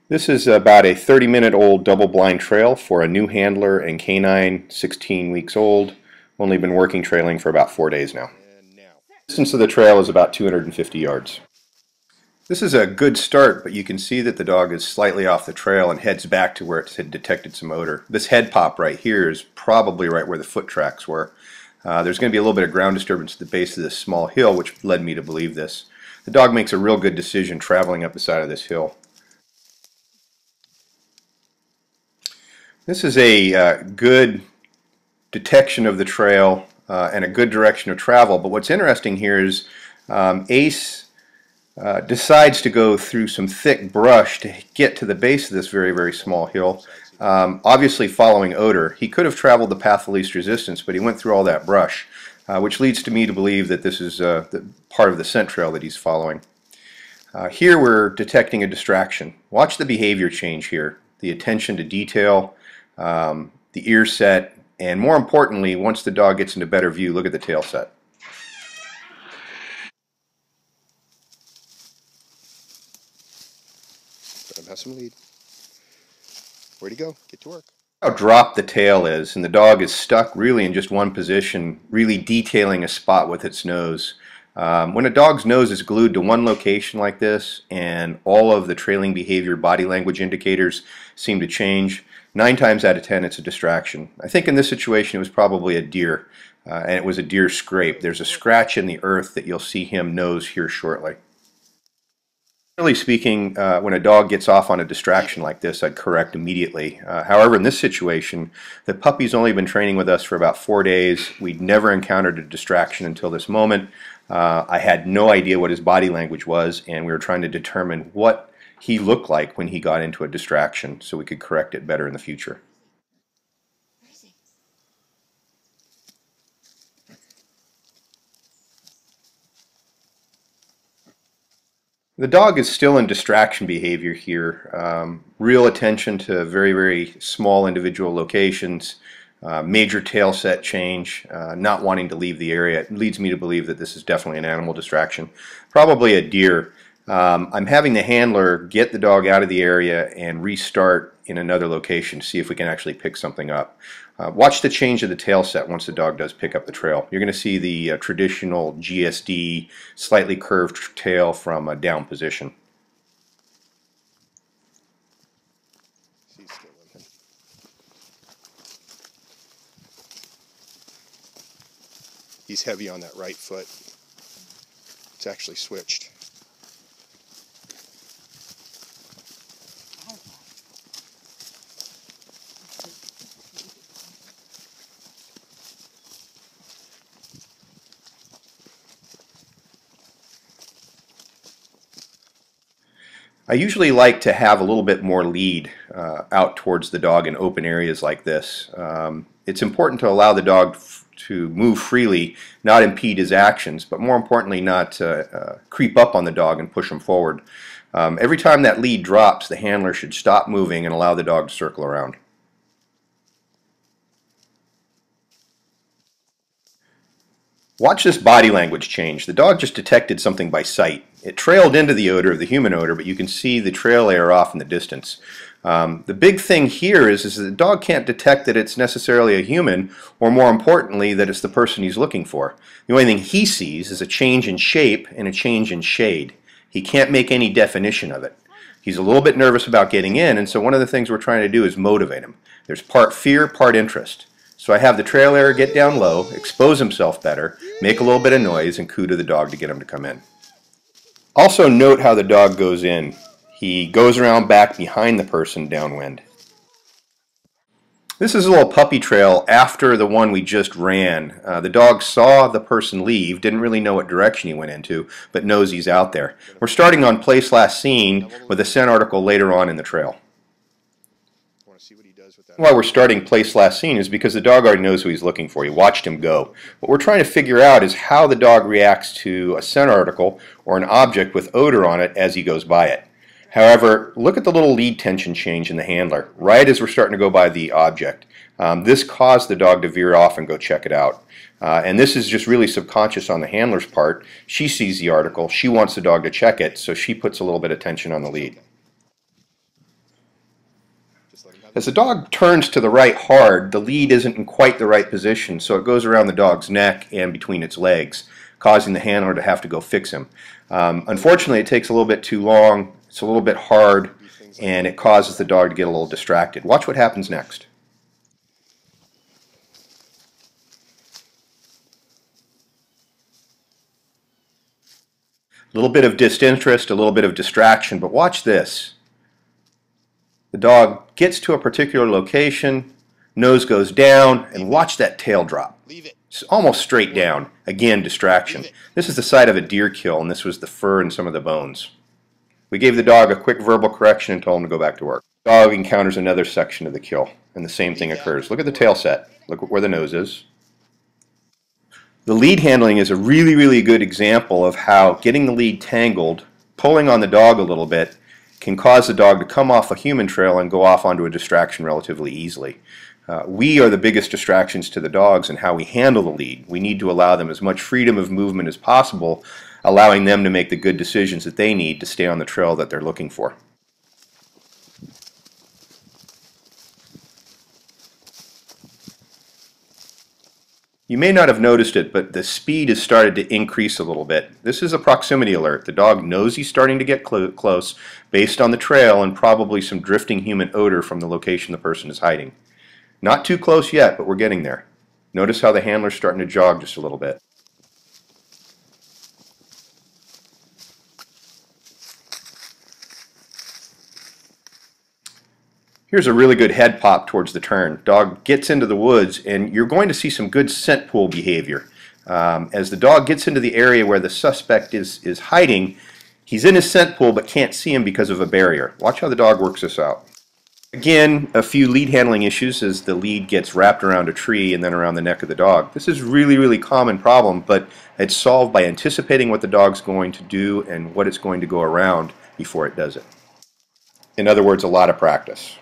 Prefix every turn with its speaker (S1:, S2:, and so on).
S1: This is about a 30-minute-old double-blind trail for a new handler and canine, 16 weeks old. Only been working trailing for about 4 days now. The distance of the trail is about 250 yards. This is a good start, but you can see that the dog is slightly off the trail and heads back to where it had detected some odor. This head pop right here is probably right where the foot tracks were. There's going to be a little bit of ground disturbance at the base of this small hill, which led me to believe this. The dog makes a real good decision traveling up the side of this hill. This is a good detection of the trail and a good direction of travel, but what's interesting here is Ace decides to go through some thick brush to get to the base of this very, very small hill, obviously following odor. He could have traveled the path of least resistance, but he went through all that brush, which leads to me to believe that this is part of the scent trail that he's following. Here we're detecting a distraction. Watch the behavior change here, the attention to detail, the ear set, and more importantly, once the dog gets into better view, look at the tail set.
S2: Let him have some lead. Where'd he go? Get to work.
S1: How dropped the tail is, and the dog is stuck really in just one position, really detailing a spot with its nose. When a dog's nose is glued to one location like this and all of the trailing behavior body language indicators seem to change, 9 times out of 10 it's a distraction. I think in this situation it was probably a deer, and it was a deer scrape. There's a scratch in the earth that you'll see him nose here shortly. Generally speaking, when a dog gets off on a distraction like this, I'd correct immediately. However, in this situation, the puppy's only been training with us for about 4 days. We'd never encountered a distraction until this moment. I had no idea what his body language was, and we were trying to determine what he looked like when he got into a distraction so we could correct it better in the future. The dog is still in distraction behavior here. Real attention to very, very small individual locations, major tail set change, not wanting to leave the area. It leads me to believe that this is definitely an animal distraction. Probably a deer. I'm having the handler get the dog out of the area and restart in another location to see if we can actually pick something up. Watch the change of the tail set once the dog does pick up the trail. You're going to see the traditional GSD slightly curved tail from a down position.
S2: He's heavy on that right foot. It's actually switched.
S1: I usually like to have a little bit more lead out towards the dog in open areas like this. It's important to allow the dog to move freely, not impede his actions, but more importantly not creep up on the dog and push him forward. Every time that lead drops, the handler should stop moving and allow the dog to circle around. Watch this body language change. The dog just detected something by sight. It trailed into the odor, the human odor, but you can see the trail layer off in the distance. The big thing here is that the dog can't detect that it's necessarily a human, or more importantly, that it's the person he's looking for. The only thing he sees is a change in shape and a change in shade. He can't make any definition of it. He's a little bit nervous about getting in, and so one of the things we're trying to do is motivate him. There's part fear, part interest. So I have the trail layer get down low, expose himself better, make a little bit of noise, and coo to the dog to get him to come in. Also note how the dog goes in. He goes around back behind the person downwind. This is a little puppy trail after the one we just ran. The dog saw the person leave, didn't really know what direction he went into, but knows he's out there. We're starting on place last seen with a scent article later on in the trail. Why we're starting place last seen is because the dog already knows who he's looking for. He watched him go. What we're trying to figure out is how the dog reacts to a scent article or an object with odor on it as he goes by it. However, look at the little lead tension change in the handler right as we're starting to go by the object. This caused the dog to veer off and go check it out. And this is just really subconscious on the handler's part. She sees the article, she wants the dog to check it, so she puts a little bit of tension on the lead. As the dog turns to the right hard, the lead isn't in quite the right position, so it goes around the dog's neck and between its legs, causing the handler to have to go fix him. Unfortunately, it takes a little bit too long, it's a little bit hard, and it causes the dog to get a little distracted. Watch what happens next. A little bit of disinterest, a little bit of distraction, but watch this. The dog gets to a particular location, nose goes down, and watch that tail drop. It's almost straight down. Again, distraction. This is the site of a deer kill, and this was the fur and some of the bones. We gave the dog a quick verbal correction and told him to go back to work. The dog encounters another section of the kill, and the same thing occurs. Look at the tail set. Look where the nose is. The lead handling is a really good example of how getting the lead tangled, pulling on the dog a little bit, can cause the dog to come off a human trail and go off onto a distraction relatively easily. We are the biggest distractions to the dogs in how we handle the lead. We need to allow them as much freedom of movement as possible, allowing them to make the good decisions that they need to stay on the trail that they're looking for. You may not have noticed it, but the speed has started to increase a little bit. This is a proximity alert. The dog knows he's starting to get close based on the trail and probably some drifting human odor from the location the person is hiding. Not too close yet, but we're getting there. Notice how the handler's starting to jog just a little bit. Here's a really good head pop towards the turn. Dog gets into the woods, and you're going to see some good scent pool behavior. As the dog gets into the area where the suspect is hiding, he's in his scent pool but can't see him because of a barrier. Watch how the dog works this out. Again, a few lead handling issues as the lead gets wrapped around a tree and then around the neck of the dog. This is really common problem, but it's solved by anticipating what the dog's going to do and what it's going to go around before it does it. In other words, a lot of practice.